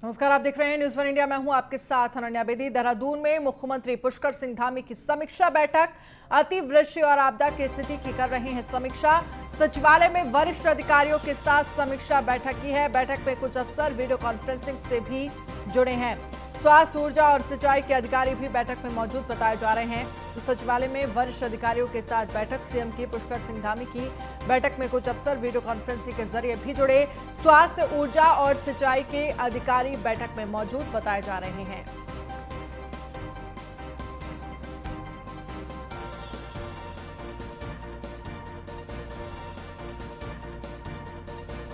नमस्कार, आप देख रहे हैं न्यूज़ वन इंडिया। मैं हूं आपके साथ अनन्या बेदी। देहरादून में मुख्यमंत्री पुष्कर सिंह धामी की समीक्षा बैठक। अतिवृष्टि और आपदा की स्थिति की कर रहे हैं समीक्षा। सचिवालय में वरिष्ठ अधिकारियों के साथ समीक्षा बैठक की है। बैठक में कुछ अफसर वीडियो कॉन्फ्रेंसिंग से भी जुड़े हैं। स्वास्थ्य, ऊर्जा और सिंचाई के अधिकारी भी बैठक में मौजूद बताए जा रहे हैं। तो सचिवालय में वरिष्ठ अधिकारियों के साथ बैठक। सीएम की पुष्कर सिंह धामी की बैठक में कुछ अफसर वीडियो कॉन्फ्रेंसिंग के जरिए भी जुड़े। स्वास्थ्य, ऊर्जा और सिंचाई के अधिकारी बैठक में मौजूद बताए जा रहे हैं।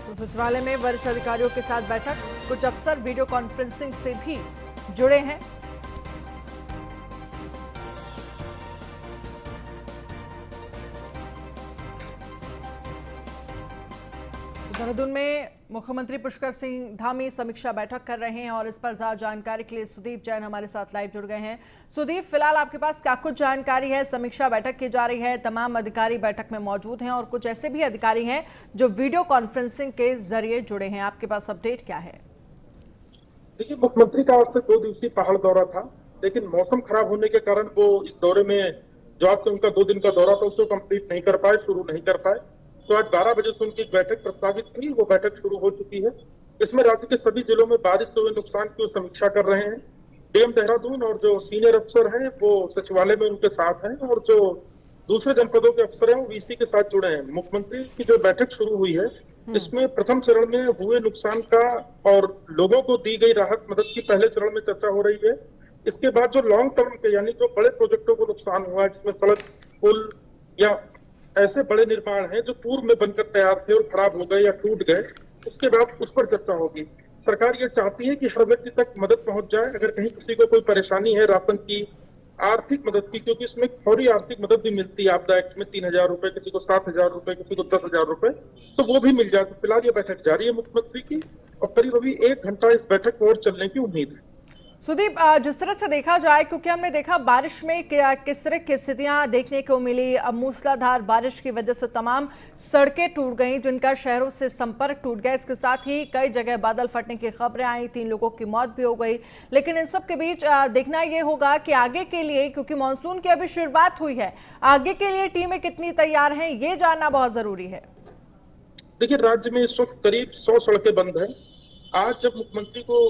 तो सचिवालय में वरिष्ठ अधिकारियों के साथ बैठक, कुछ अफसर वीडियो कॉन्फ्रेंसिंग से भी जुड़े हैं। देहरादून में मुख्यमंत्री पुष्कर सिंह धामी समीक्षा बैठक कर रहे हैं और इस पर ज्यादा जानकारी के लिए सुदीप जैन हमारे साथ लाइव जुड़ गए हैं। सुदीप, फिलहाल आपके पास क्या कुछ जानकारी है? समीक्षा बैठक की जा रही है, तमाम अधिकारी बैठक में मौजूद हैं और कुछ ऐसे भी अधिकारी हैं जो वीडियो कॉन्फ्रेंसिंग के जरिए जुड़े हैं। आपके पास अपडेट क्या है? देखिए, मुख्यमंत्री का आज से 2 दिवसीय पहाड़ दौरा था, लेकिन मौसम खराब होने के कारण वो इस दौरे में, जो आज से उनका 2 दिन का दौरा था, उसको कंप्लीट नहीं कर पाए, शुरू नहीं कर पाए। तो आज 12 बजे से उनकी बैठक प्रस्तावित थी, वो बैठक शुरू हो चुकी है। इसमें राज्य के सभी जिलों में बारिश से हुए नुकसान की समीक्षा कर रहे हैं। डीएम देहरादून और जो सीनियर अफसर हैं वो सचिवालय में उनके साथ हैं, और जो दूसरे जनपदों के अफसर हैं वो वीसी के साथ जुड़े हैं। मुख्यमंत्री की जो बैठक शुरू हुई है, इसमें प्रथम चरण में हुए नुकसान का और लोगों को दी गई राहत मदद की पहले चरण में चर्चा हो रही है। इसके बाद जो लॉन्ग टर्म के, यानी जो बड़े प्रोजेक्टों को नुकसान हुआ है, जिसमें सड़क, पुल या ऐसे बड़े निर्माण हैं जो पूर्व में बनकर तैयार थे और खराब हो गए या टूट गए, उसके बाद उस पर चर्चा होगी। सरकार ये चाहती है कि हर व्यक्ति तक मदद पहुंच जाए। अगर कहीं किसी को कोई परेशानी है राशन की, आर्थिक मदद की, क्योंकि इसमें फौरी आर्थिक मदद भी मिलती है। आपदा एक्ट में 3,000 रुपए, किसी को 7,000 रुपए, किसी को 10,000 रुपए, तो वो भी मिल जाए। तो फिलहाल ये बैठक जारी है मुख्यमंत्री की, और करीब अभी 1 घंटा इस बैठक को और चलने की उम्मीद है। सुदीप, जिस तरह से देखा जाए, क्योंकि हमने देखा बारिश में किस तरह की स्थितियां देखने को मिली। अब मूसलाधार बारिश की वजह से तमाम सड़कें टूट गईं, जिनका शहरों से संपर्क टूट गया। इसके साथ ही कई जगह बादल फटने की खबरें आई, 3 लोगों की मौत भी हो गई। लेकिन इन सब के बीच देखना यह होगा कि आगे के लिए, क्योंकि मानसून की अभी शुरुआत हुई है, आगे के लिए टीमें कितनी तैयार हैं, ये जानना बहुत जरूरी है। देखिए, राज्य में इस वक्त करीब 100 सड़कें बंद हैं। आज जब मुख्यमंत्री को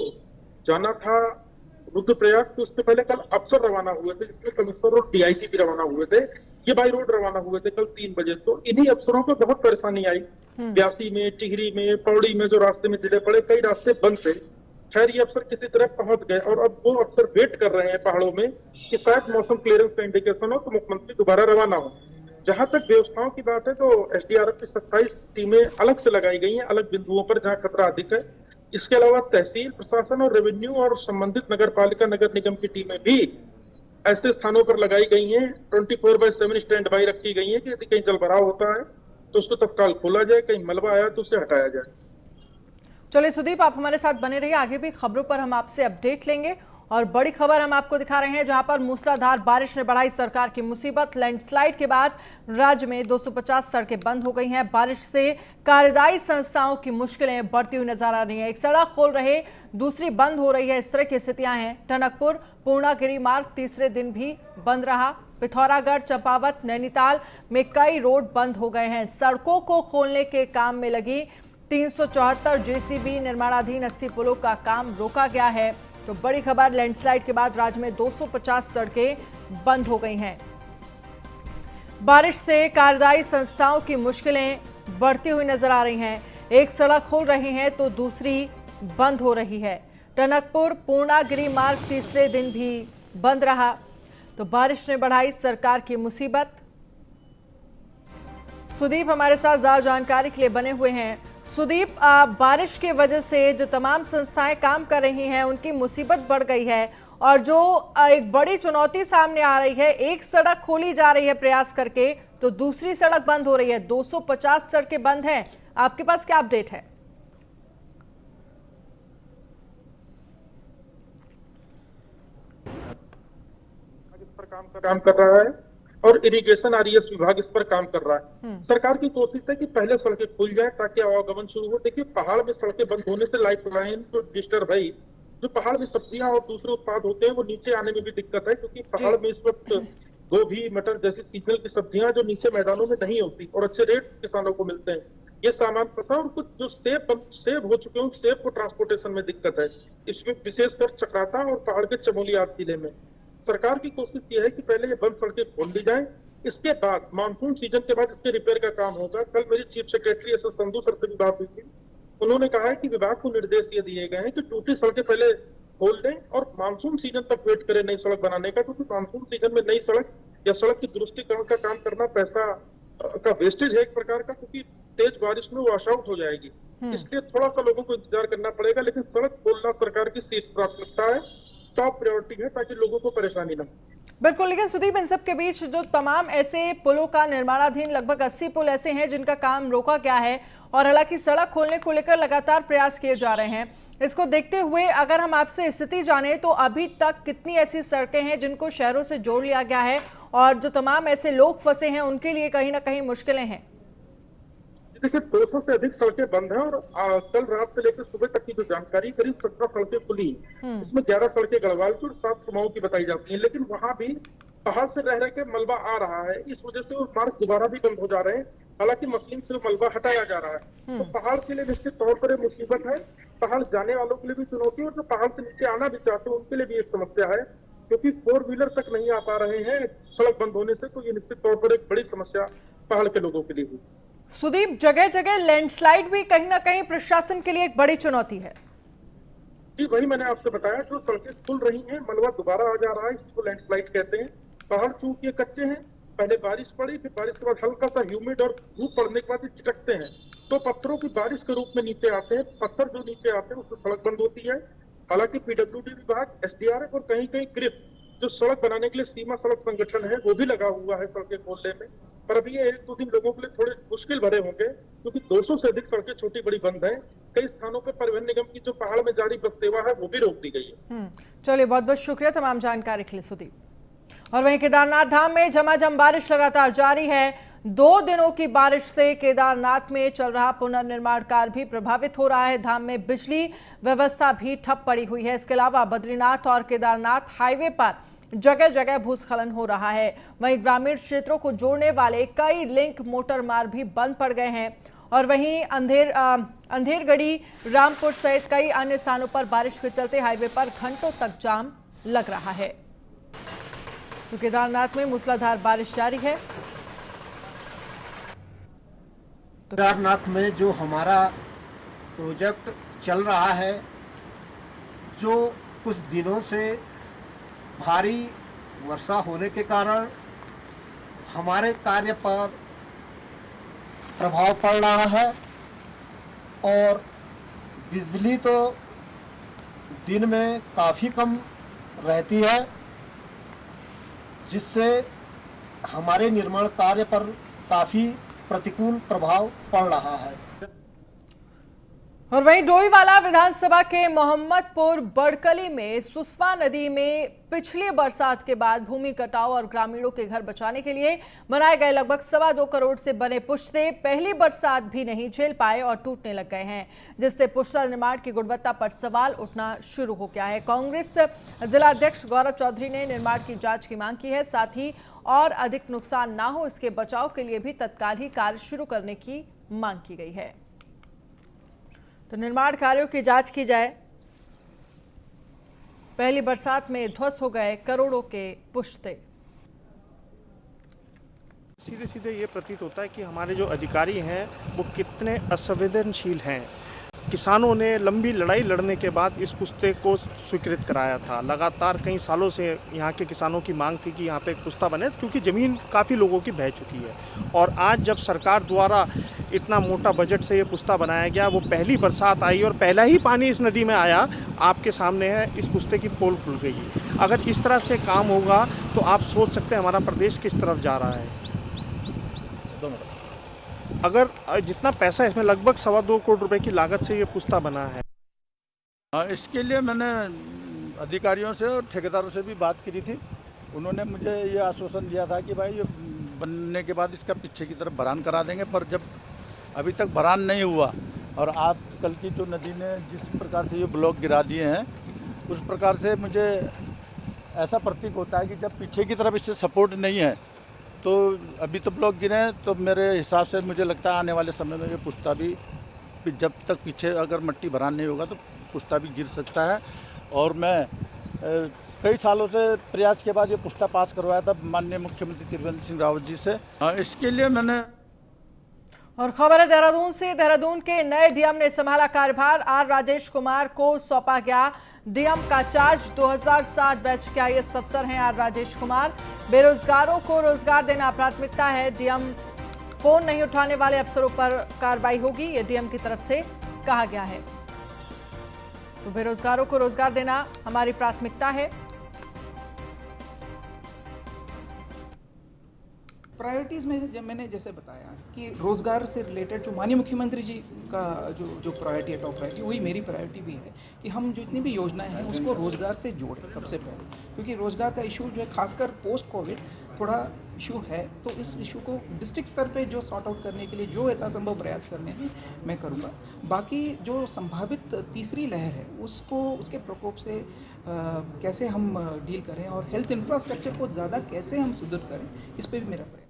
जाना था रुद्रप्रयाग, तो उससे पहले कल अफसर रवाना हुए थे, जिसमें कमिश्नर और डीआईजी भी रवाना हुए थे। ये बाई रोड रवाना हुए थे कल 3 बजे। तो इन्हीं अफसरों को बहुत परेशानी आई। ब्यासी में, टिहरी में, पौड़ी में जो रास्ते में टिले पड़े, कई रास्ते बंद थे। खैर, ये अफसर किसी तरह पहुंच गए, और अब वो अफसर वेट कर रहे हैं पहाड़ों में कि शायद मौसम क्लियरेंस का इंडिकेशन हो तो मुख्यमंत्री दोबारा रवाना हो। जहां तक व्यवस्थाओं की बात है, तो एसडीआरएफ की 27 टीमें अलग से लगाई गई हैं, अलग बिंदुओं पर जहां खतरा अधिक है। इसके अलावा तहसील प्रशासन और रेवेन्यू और संबंधित नगर पालिका, नगर निगम की टीमें भी ऐसे स्थानों पर लगाई गई हैं। 24/7 स्टैंड बाई रखी गई है कि यदि कहीं जलभराव होता है तो उसको तत्काल खोला जाए, कहीं मलबा आया तो उसे हटाया जाए। चलिए सुदीप, आप हमारे साथ बने रहिए, आगे भी खबरों पर हम आपसे अपडेट लेंगे। और बड़ी खबर हम आपको दिखा रहे हैं, जहां पर मूसलाधार बारिश ने बढ़ाई सरकार की मुसीबत। लैंडस्लाइड के बाद राज्य में 250 सड़कें बंद हो गई हैं। बारिश से कार्यदायी संस्थाओं की मुश्किलें बढ़ती हुई नजर आ रही हैं। एक सड़क खोल रहे, दूसरी बंद हो रही है, इस तरह की स्थितियां हैं। टनकपुर पूर्णागिरी मार्ग तीसरे दिन भी बंद रहा। पिथौरागढ़, चंपावत, नैनीताल में कई रोड बंद हो गए हैं। सड़कों को खोलने के काम में लगी 374 जेसीबी, निर्माणाधीन 80 पुलों का काम रोका गया है। तो बड़ी खबर, लैंडस्लाइड के बाद राज्य में 250 सड़कें बंद हो गई हैं। बारिश से कार्यदायी संस्थाओं की मुश्किलें बढ़ती हुई नजर आ रही हैं। एक सड़क खोल रही है तो दूसरी बंद हो रही है। टनकपुर पूर्णागिरी मार्ग तीसरे दिन भी बंद रहा। तो बारिश ने बढ़ाई सरकार की मुसीबत। सुदीप हमारे साथ ज्यादा जानकारी के लिए बने हुए हैं। सुदीप, बारिश की वजह से जो तमाम संस्थाएं काम कर रही हैं उनकी मुसीबत बढ़ गई है, और जो एक बड़ी चुनौती सामने आ रही है, एक सड़क खोली जा रही है प्रयास करके तो दूसरी सड़क बंद हो रही है। 250 सड़कें बंद हैं। आपके पास क्या अपडेट है? इस पर काम कर रहा है, और इरिगेशन आरईएस विभाग इस पर काम कर रहा है। सरकार की कोशिश है कि पहले सड़कें खुल जाए ताकि आवागमन शुरू हो। देखिए, पहाड़ में सड़कें बंद होने से लाइफ लाइन तो डिस्टर्ब है ही, जो पहाड़ में सब्जियां और दूसरे उत्पाद होते हैं वो नीचे आने में भी दिक्कत है, क्योंकि पहाड़ में इस वक्त गोभी मटर जैसी सीजनल की सब्जियां जो नीचे मैदानों में नहीं होती और अच्छे रेट किसानों को मिलते हैं, ये सामान फंसा। और कुछ जो सेब हो चुके हैं, सेब को ट्रांसपोर्टेशन में दिक्कत है, इसमें विशेषकर चक्राता और पहाड़ के चमोली आदि जिले में। सरकार की कोशिश ये है कि पहले ये बंद सड़कें खोल दी जाए, इसके बाद मानसून सीजन के बाद इसके रिपेयर का काम होगा। कल मेरी chief secretary S Sandhu sir से भी बात हुई थी, उन्होंने कहा है कि विभाग को निर्देश ये दिए गए हैं कि टूटी सड़कें पहले खोल दें और मानसून सीजन तक वेट करें नई सड़क बनाने का, क्योंकि मानसून सीजन में नई सड़क या सड़क की दुरुस्तीकरण का काम करना पैसा का वेस्टेज है एक प्रकार का, क्योंकि तेज बारिश में वॉश आउट हो जाएगी। इसलिए थोड़ा सा लोगों को इंतजार करना पड़ेगा, लेकिन सड़क खोलना सरकार की शीर्ष प्राथमिकता है, टॉप प्रायोरिटी है, ताकि लोगों को परेशानी न हो। बिल्कुल, लेकिन सुदीप, इन सब के बीच जो तमाम ऐसे पुलों का निर्माणाधीन लगभग 80 पुल ऐसे हैं जिनका काम रोका गया है, और हालांकि सड़क खोलने को लेकर लगातार प्रयास किए जा रहे हैं। इसको देखते हुए अगर हम आपसे स्थिति जाने तो अभी तक कितनी ऐसी सड़कें हैं जिनको शहरों से जोड़ लिया गया है, और जो तमाम ऐसे लोग फंसे हैं उनके लिए कहीं ना कहीं मुश्किलें हैं? देखिए, 200 से अधिक सड़कें बंद हैं, और कल रात से लेकर सुबह तक की जो जानकारी, करीब 17 सड़कें खुली, इसमें 11 सड़कें गढ़वाल की और 7 कुमाऊं की बताई जाती हैं। लेकिन वहां भी पहाड़ से रह के मलबा आ रहा है, इस वजह से वो मार्ग दोबारा भी बंद हो जा रहे हैं। हालांकि मशीन से मलबा हटाया जा रहा है, तो पहाड़ के लिए निश्चित तौर पर मुसीबत है, पहाड़ जाने वालों के लिए भी चुनौती, और जो पहाड़ से नीचे आना भी चाहते हैं उनके लिए भी एक समस्या है, क्योंकि 4 व्हीलर तक नहीं आ पा रहे हैं सड़क बंद होने से। तो ये निश्चित तौर पर एक बड़ी समस्या पहाड़ के लोगों के लिए हुई। सुदीप, जगह जगह लैंडस्लाइड भी कहीं ना कहीं प्रशासन के लिए एक बड़ी चुनौती है। जी, वही मैंने आपसे बताया, जो सड़कें खुल रही हैं, मलबा दोबारा आ जा रहा है, इसको लैंडस्लाइड कहते हैं। पहाड़ चूंकि कच्चे हैं, पहले बारिश पड़ी, फिर बारिश के बाद हल्का सा ह्यूमिड और धूप पड़ने के बाद ये चिटकते हैं, तो पत्थरों की बारिश के रूप में नीचे आते हैं। पत्थर जो नीचे आते हैं उससे सड़क बंद होती है। हालांकि पीडब्ल्यूडी विभाग, एसडीआरएफ और कहीं कहीं ग्रिप, जो सड़क बनाने के लिए सीमा सड़क संगठन है, वो भी लगा हुआ है सड़कें खोलने में। पर अभी ये 1-2 दिन लोगों के लिए थोड़े मुश्किल भरे होंगे, क्योंकि 200 से अधिक सड़कें छोटी बड़ी बंद हैं। कई स्थानों पर परिवहन निगम की जो पहाड़ में जारी बस सेवा है वो भी रोक दी गई है। चलिए, बहुत बहुत शुक्रिया तमाम जानकारी के लिए सुदीप। और वहीं केदारनाथ धाम में झमाझम बारिश लगातार जारी है। 2 दिनों की बारिश से केदारनाथ में चल रहा पुनर्निर्माण कार्य भी प्रभावित हो रहा है। धाम में बिजली व्यवस्था भी ठप पड़ी हुई है। इसके अलावा बद्रीनाथ और केदारनाथ हाईवे पर जगह जगह भूस्खलन हो रहा है। वहीं ग्रामीण क्षेत्रों को जोड़ने वाले कई लिंक मोटर मार्ग भी बंद पड़ गए हैं। और वहीं अंधेरगढ़ी, रामपुर सहित कई अन्य स्थानों पर बारिश के चलते हाईवे पर घंटों तक जाम लग रहा है। तो केदारनाथ में मूसलाधार बारिश जारी है। केदारनाथ में जो हमारा प्रोजेक्ट चल रहा है, जो कुछ दिनों से भारी वर्षा होने के कारण हमारे कार्य पर प्रभाव पड़ रहा है, और बिजली तो दिन में काफ़ी कम रहती है, जिससे हमारे निर्माण कार्य पर काफ़ी प्रतिकूल प्रभाव पड़ रहा है। और वहीं डोईवाला विधानसभा के मोहम्मदपुर बड़कली में सुसवा नदी में पिछली बरसात के बाद भूमि कटाव और ग्रामीणों के घर बचाने के लिए बनाए गए लगभग 2.25 करोड़ से बने पुश्ते पहली बरसात भी नहीं झेल पाए और टूटने लग गए हैं, जिससे पुश्ता निर्माण की गुणवत्ता पर सवाल उठना शुरू हो गया है। कांग्रेस जिलाध्यक्ष गौरव चौधरी ने निर्माण की जांच की मांग की है, साथ ही और अधिक नुकसान ना हो इसके बचाव के लिए भी तत्काल ही कार्य शुरू करने की मांग की गई है। तो निर्माण कार्यों की जांच की जाए। पहली बरसात में ध्वस्त हो गए करोड़ों के पुश्ते। सीधे सीधे ये प्रतीत होता है कि हमारे जो अधिकारी हैं वो कितने असंवेदनशील हैं। किसानों ने लंबी लड़ाई लड़ने के बाद इस पुश्ते को स्वीकृत कराया था। लगातार कई सालों से यहाँ के किसानों की मांग थी कि यहाँ पे एक पुश्ता बने, क्योंकि ज़मीन काफ़ी लोगों की बह चुकी है। और आज जब सरकार द्वारा इतना मोटा बजट से ये पुश्ता बनाया गया, वो पहली बरसात आई और पहला ही पानी इस नदी में आया, आपके सामने है, इस पुश्ते की पोल खुल गई। अगर इस तरह से काम होगा तो आप सोच सकते हैं हमारा प्रदेश किस तरफ जा रहा है। अगर जितना पैसा इसमें लगभग 2.25 करोड़ रुपए की लागत से ये पुश्ता बना है। इसके लिए मैंने अधिकारियों से और ठेकेदारों से भी बात करी थी। उन्होंने मुझे ये आश्वासन दिया था कि भाई ये बनने के बाद इसका पीछे की तरफ भरान करा देंगे, पर जब अभी तक भरान नहीं हुआ और आज कल की जो नदी ने जिस प्रकार से ये ब्लॉक गिरा दिए हैं, उस प्रकार से मुझे ऐसा प्रतीक होता है कि जब पीछे की तरफ इससे सपोर्ट नहीं है तो अभी तो ब्लॉक गिरे हैं, तो मेरे हिसाब से मुझे लगता है आने वाले समय में ये पुश्ता भी जब तक पीछे अगर मट्टी भरान नहीं होगा तो पुश्ता भी गिर सकता है। और मैं कई सालों से प्रयास के बाद ये पुश्ता पास करवाया था माननीय मुख्यमंत्री त्रिवेंद्र सिंह रावत जी से। इसके लिए मैंने और खबर है देहरादून से। देहरादून के नए डीएम ने संभाला कार्यभार। आर राजेश कुमार को सौंपा गया डीएम का चार्ज। 2007 बैच के आईएएस अफसर हैं आर राजेश कुमार। बेरोजगारों को रोजगार देना प्राथमिकता है। डीएम फोन नहीं उठाने वाले अफसरों पर कार्रवाई होगी, ये डीएम की तरफ से कहा गया है। तो बेरोजगारों को रोजगार देना हमारी प्राथमिकता है। प्रायोरिटीज़ में जब मैंने जैसे बताया कि रोज़गार से रिलेटेड जो माननीय मुख्यमंत्री जी का जो प्रायोरिटी है, टॉप प्रायोरिटी, वही मेरी प्रायोरिटी भी है कि हम जितनी भी योजनाएं हैं उसको रोज़गार से जोड़ें सबसे पहले, क्योंकि रोज़गार का इशू जो है खासकर पोस्ट कोविड थोड़ा इशू है। तो इस इशू को डिस्ट्रिक्ट स्तर पे जो सॉर्ट आउट करने के लिए जो यथासंभव प्रयास करने हैं मैं करूँगा। बाकी जो संभावित तीसरी लहर है उसको उसके प्रकोप से कैसे हम डील करें और हेल्थ इंफ्रास्ट्रक्चर को ज़्यादा कैसे हम सुदृढ़ करें, इस पर भी मेरा प्रयास।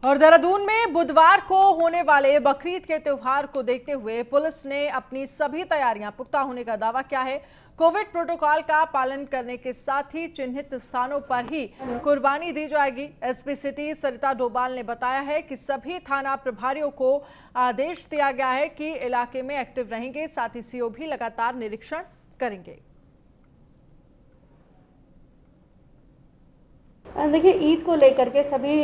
और देहरादून में बुधवार को होने वाले बकरीद के त्योहार को देखते हुए पुलिस ने अपनी सभी तैयारियां पुख्ता होने का दावा किया है। कोविड प्रोटोकॉल का पालन करने के साथ ही चिन्हित स्थानों पर ही कुर्बानी दी जाएगी। एसपी सिटी सरिता डोभाल ने बताया है कि सभी थाना प्रभारियों को आदेश दिया गया है कि इलाके में एक्टिव रहेंगे, साथ ही सीओ भी लगातार निरीक्षण करेंगे। देखिए, ईद को लेकर के सभी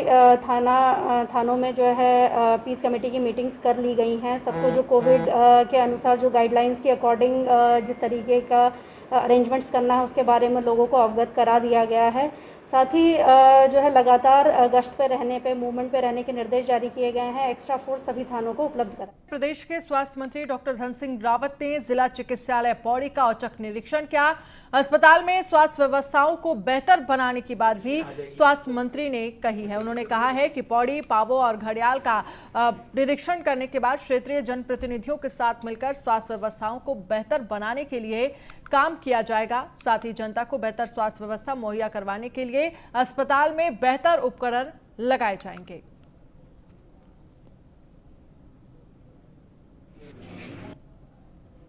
थानों में जो है पीस कमेटी की मीटिंग्स कर ली गई हैं। सबको जो कोविड के अनुसार जो गाइडलाइंस के अकॉर्डिंग जिस तरीके का अरेंजमेंट्स करना है उसके बारे में लोगों को अवगत करा दिया गया है। साथ ही जो है लगातार गश्त पे रहने पे, मूवमेंट पे रहने के निर्देश जारी किए गए हैं। एक्स्ट्रा फोर्स सभी थानों को उपलब्ध करा। प्रदेश के स्वास्थ्य मंत्री डॉक्टर धन सिंह रावत ने जिला चिकित्सालय पौड़ी का औचक निरीक्षण किया। अस्पताल में स्वास्थ्य व्यवस्थाओं को बेहतर बनाने की बात भी स्वास्थ्य मंत्री ने कही है। उन्होंने कहा है कि पौड़ी, पावो और घड़ियाल का निरीक्षण करने के बाद क्षेत्रीय जनप्रतिनिधियों के साथ मिलकर स्वास्थ्य व्यवस्थाओं को बेहतर बनाने के लिए काम किया जाएगा। साथ ही जनता को बेहतर स्वास्थ्य व्यवस्था मुहैया करवाने के लिए अस्पताल में बेहतर उपकरण लगाए जाएंगे।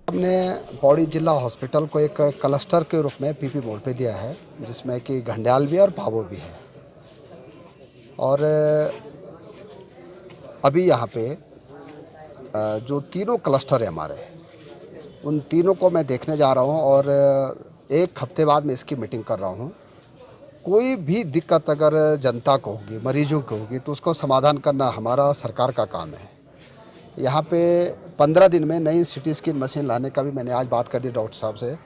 हमने पौड़ी जिला हॉस्पिटल को एक क्लस्टर के रूप में पीपी मोड पे दिया है, जिसमें कि घंडियाल भी और पावो भी है। और अभी यहाँ पे जो तीनों क्लस्टर है हमारे, उन तीनों को मैं देखने जा रहा हूँ और एक हफ्ते बाद मैं इसकी मीटिंग कर रहा हूँ। कोई भी दिक्कत अगर जनता को होगी, मरीजों को होगी, तो उसको समाधान करना हमारा सरकार का काम है। यहाँ पे 15 दिन में नई सिटी स्कैन मशीन लाने का भी मैंने आज बात कर दी डॉक्टर साहब से,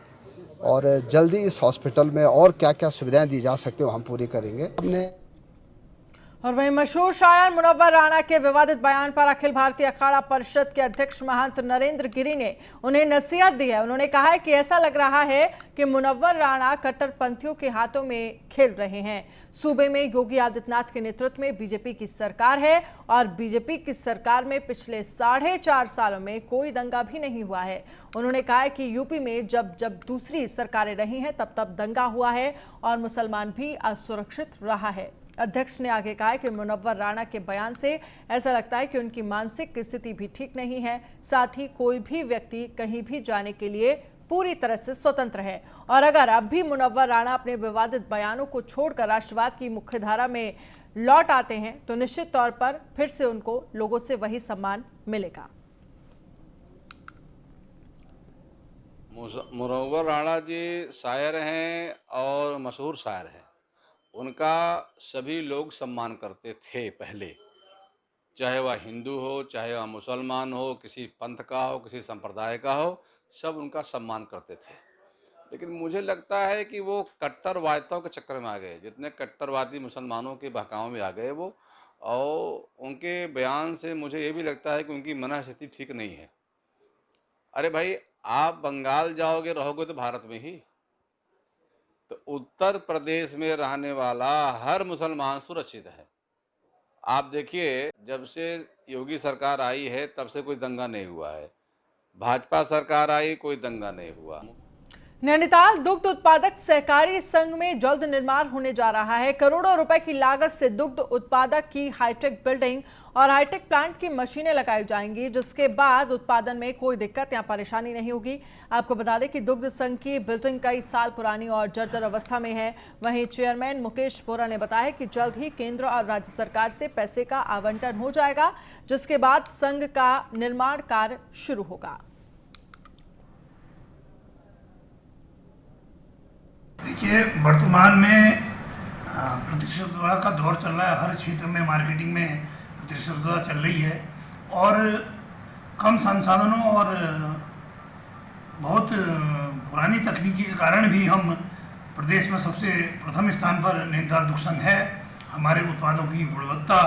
और जल्दी इस हॉस्पिटल में और क्या क्या सुविधाएं दी जा सकती है हम पूरी करेंगे। हमने और वहीं मशहूर शायर मुनव्वर राणा के विवादित बयान पर अखिल भारतीय अखाड़ा परिषद के अध्यक्ष महंत नरेंद्र गिरी ने उन्हें नसीहत दी है। उन्होंने कहा है कि ऐसा लग रहा है कि मुनव्वर राणा कट्टरपंथियों के हाथों में खेल रहे हैं। सूबे में योगी आदित्यनाथ के नेतृत्व में बीजेपी की सरकार है और बीजेपी की सरकार में पिछले 4.5 सालों में कोई दंगा भी नहीं हुआ है। उन्होंने कहा है कि यूपी में जब जब दूसरी सरकारें रही हैं तब तब दंगा हुआ है और मुसलमान भी असुरक्षित रहा है। अध्यक्ष ने आगे कहा कि मुनव्वर राणा के बयान से ऐसा लगता है कि उनकी मानसिक स्थिति भी ठीक नहीं है। साथ ही कोई भी व्यक्ति कहीं भी जाने के लिए पूरी तरह से स्वतंत्र है और अगर अब भी मुनव्वर राणा अपने विवादित बयानों को छोड़कर राष्ट्रवाद की मुख्यधारा में लौट आते हैं तो निश्चित तौर पर फिर से उनको लोगों से वही सम्मान मिलेगा। मुनव्वर राणा जी शायर हैं और मशहूर शायर हैं। उनका सभी लोग सम्मान करते थे पहले, चाहे वह हिंदू हो, चाहे वह मुसलमान हो, किसी पंथ का हो, किसी संप्रदाय का हो, सब उनका सम्मान करते थे। लेकिन मुझे लगता है कि वो कट्टरवादियों के चक्कर में आ गए, जितने कट्टरवादी मुसलमानों के बहकावे में आ गए वो, और उनके बयान से मुझे ये भी लगता है कि उनकी मनःस्थिति ठीक नहीं है। अरे भाई, आप बंगाल जाओगे, रहोगे तो भारत में ही, तो उत्तर प्रदेश में रहने वाला हर मुसलमान सुरक्षित है। आप देखिए, जब से योगी सरकार आई है तब से कोई दंगा नहीं हुआ है। भाजपा सरकार आई, कोई दंगा नहीं हुआ। नैनीताल दुग्ध उत्पादक सहकारी संघ में जल्द निर्माण होने जा रहा है। करोड़ों रुपए की लागत से दुग्ध उत्पादक की हाईटेक बिल्डिंग और हाईटेक प्लांट की मशीनें लगाई जाएंगी, जिसके बाद उत्पादन में कोई दिक्कत या परेशानी नहीं होगी। आपको बता दें कि दुग्ध संघ की बिल्डिंग कई साल पुरानी और जर्जर अवस्था में है। वहीं चेयरमैन मुकेश बोरा ने बताया कि जल्द ही केंद्र और राज्य सरकार से पैसे का आवंटन हो जाएगा, जिसके बाद संघ का निर्माण कार्य शुरू होगा। देखिए, वर्तमान में प्रतिस्पर्धा का दौर चल रहा है। हर क्षेत्र में मार्केटिंग में प्रतिस्पर्धा चल रही है और कम संसाधनों और बहुत पुरानी तकनीकी के कारण भी हम प्रदेश में सबसे प्रथम स्थान पर नैनीताल दुग्ध संघ है। हमारे उत्पादों की गुणवत्ता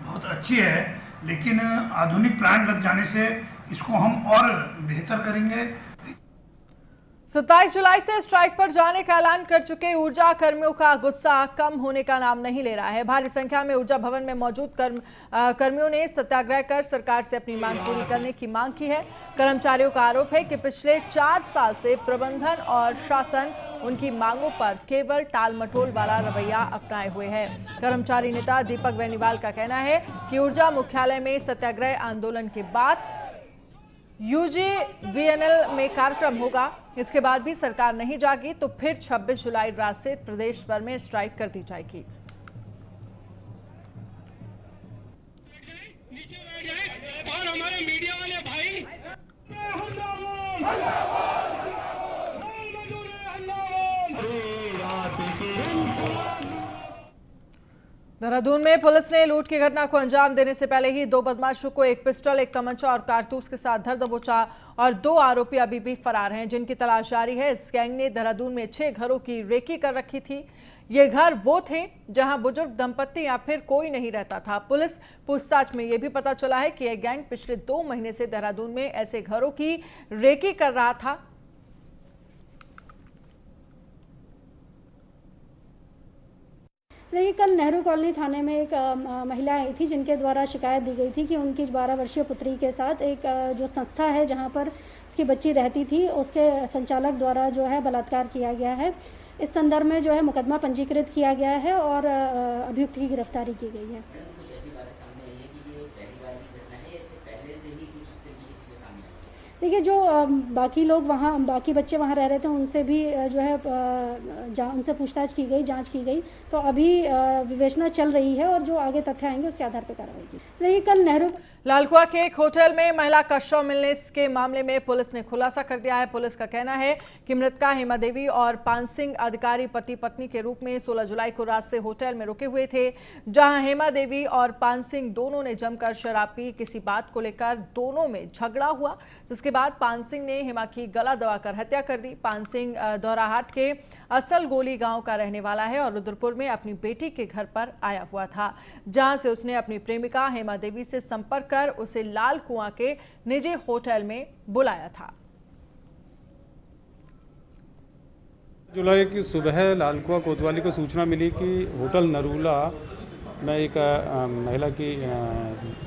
बहुत अच्छी है, लेकिन आधुनिक प्लांट लग जाने से इसको हम और बेहतर करेंगे। 27 जुलाई से स्ट्राइक पर जाने का ऐलान कर चुके ऊर्जा कर्मियों का गुस्सा कम होने का नाम नहीं ले रहा है। भारी संख्या में ऊर्जा भवन में मौजूद कर्मियों ने सत्याग्रह कर सरकार से अपनी मांग पूरी करने की मांग की है। कर्मचारियों का आरोप है कि पिछले 4 साल से प्रबंधन और शासन उनकी मांगों पर केवल टाल मटोल वाला रवैया अपनाए हुए है। कर्मचारी नेता दीपक बेनीवाल का कहना है कि ऊर्जा मुख्यालय में सत्याग्रह आंदोलन के बाद UGVNL में कार्यक्रम होगा। इसके बाद भी सरकार नहीं जागी तो फिर 26 जुलाई रात से प्रदेश भर में स्ट्राइक कर दी जाएगी। और हमारे मीडिया वाले भाई देहरादून में पुलिस ने लूट की घटना को अंजाम देने से पहले ही 2 बदमाशों को एक पिस्टल, एक तमंचा और कारतूस के साथ धर दबोचा और 2 आरोपी अभी भी फरार हैं, जिनकी तलाश जारी है। इस गैंग ने देहरादून में 6 घरों की रेकी कर रखी थी। ये घर वो थे जहां बुजुर्ग दंपत्ति या फिर कोई नहीं रहता था। पुलिस पूछताछ में यह भी पता चला है कि यह गैंग पिछले 2 महीने से देहरादून में ऐसे घरों की रेकी कर रहा था। देखिए, कल नेहरू कॉलोनी थाने में एक महिला आई थी, जिनके द्वारा शिकायत दी गई थी कि उनकी 12 वर्षीय पुत्री के साथ एक जो संस्था है जहां पर उसकी बच्ची रहती थी, उसके संचालक द्वारा जो है बलात्कार किया गया है। इस संदर्भ में जो है मुकदमा पंजीकृत किया गया है और अभियुक्त की गिरफ्तारी की गई है। देखिए, जो बाकी लोग वहाँ, बाकी बच्चे वहाँ रह रहे थे, उनसे भी जो है उनसे पूछताछ की गई, जांच की गई, तो अभी विवेचना चल रही है और जो आगे तथ्य आएंगे उसके आधार पर कार्रवाई की। देखिए, कल नेहरू लालकुआ के एक होटल में महिला का शव मिलने के मामले में पुलिस ने खुलासा कर दिया है। पुलिस का कहना है कि मृतका हेमा देवी और पान सिंह अधिकारी पति पत्नी के रूप में 16 जुलाई को रात से होटल में रुके हुए थे, जहां हेमा देवी और पान सिंह दोनों ने जमकर शराब पी। किसी बात को लेकर दोनों में झगड़ा हुआ, जिसके बाद पान सिंह ने हेमा की गला दबाकर हत्या कर दी। पान सिंह दौराहाट के असल गोली गांव का रहने वाला है और रुद्रपुर में अपनी बेटी के घर पर आया हुआ था, जहां से उसने अपनी प्रेमिका हेमा देवी से संपर्क कर उसे लाल कुआं के निजी होटल में बुलाया था। जुलाई की सुबह लालकुआं कोतवाली को सूचना मिली कि होटल नरूला में एक महिला की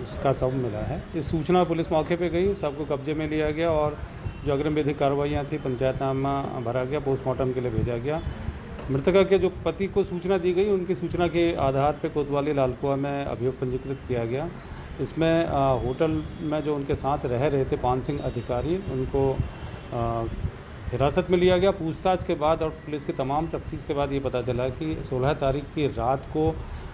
इसका शव मिला है। इस सूचना पुलिस मौके पे गई, शव को कब्जे में लिया गया और जो अग्रिम विधिक कार्रवाइयाँ थी, पंचायतनामा भरा गया, पोस्टमार्टम के लिए भेजा गया। मृतका के जो पति को सूचना दी गई, उनकी सूचना के आधार पर कोतवाली लालकुआं में अभियोग पंजीकृत किया गया। इसमें होटल में जो उनके साथ रह रहे थे पान सिंह अधिकारी, उनको हिरासत में लिया गया। पूछताछ के बाद और पुलिस की तमाम तफ्तीश के बाद ये पता चला कि 16 तारीख की रात को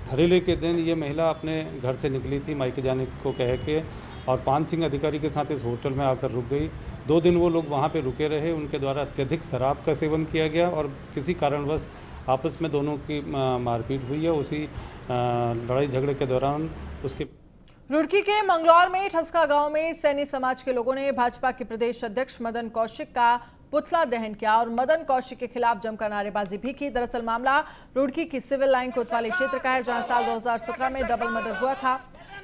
हरेले के दिन ये महिला अपने घर से निकली थी मायके जाने को कह के, और पान सिंह अधिकारी के साथ इस होटल में आकर रुक गई। 2 दिन वो लोग वहाँ पे रुके रहे। उनके द्वारा अत्यधिक शराब का सेवन किया गया और किसी कारणवश आपस में दोनों की मारपीट हुई है। उसी लड़ाई झगड़े के दौरान उसके रुड़की के मंगलौर में ठसका गांव में सैनी समाज के लोगों ने भाजपा के प्रदेश अध्यक्ष मदन कौशिक का पुतला दहन किया और मदन कौशिक के खिलाफ जमकर नारेबाजी भी की। दरअसल मामला रुड़की की सिविल लाइन कोतवाली क्षेत्र का है, जहां साल 2017 में डबल मर्डर हुआ था।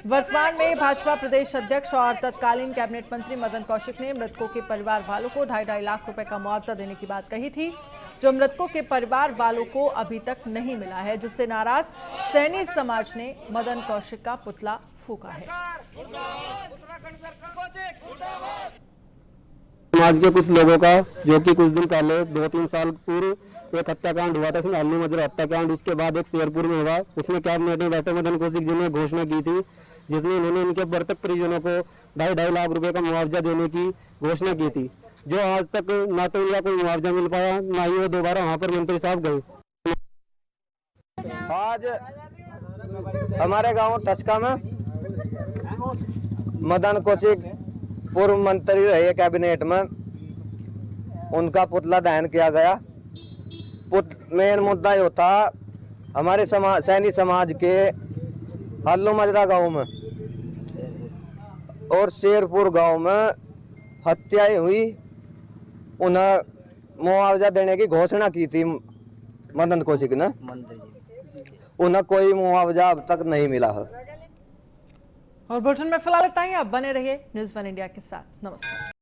वर्तमान में भाजपा प्रदेश अध्यक्ष और तत्कालीन कैबिनेट मंत्री मदन कौशिक ने मृतकों के परिवार वालों को 2.5 लाख रुपए का मुआवजा देने की बात कही थी, जो मृतकों के परिवार वालों को अभी तक नहीं मिला है, जिससे नाराज सैनी समाज ने मदन कौशिक का पुतला फूका है। समाज के कुछ लोगों का, जो कि कुछ दिन पहले 2-3 साल पूर्व एक हत्याकांड हुआ था, इसमें अल्लू मजरा हत्याकांड, उसके बाद एक शेरपुर में हुआ, उसमें कैबिनेट में बैठे मदन कौशिक जी ने घोषणा की थी, जिसमें उन्होंने उनके मृतक परिजनों को 2.5 लाख रुपए का मुआवजा देने की घोषणा की थी, जो आज तक ना तो उनका कोई मुआवजा मिल पाया, ना ही वो दोबारा वहाँ पर मंत्री साहब गए। आज हमारे गांव टचका में मदन कौशिक पूर्व मंत्री रहे कैबिनेट में, उनका पुतला दहन किया गया। मेन मुद्दा ये था हमारे समाज, सैनी समाज के अल्लू मजरा गांव में और शेरपुर गांव में हत्याएं हुई, उन्हें मुआवजा देने की घोषणा की थी मदन कौशिक ने, उन्हें कोई मुआवजा अब तक नहीं मिला है। और बुलेटिन में फिलहाल इतना ही, आप बने रहिए न्यूज़ 1 इंडिया के साथ। नमस्कार।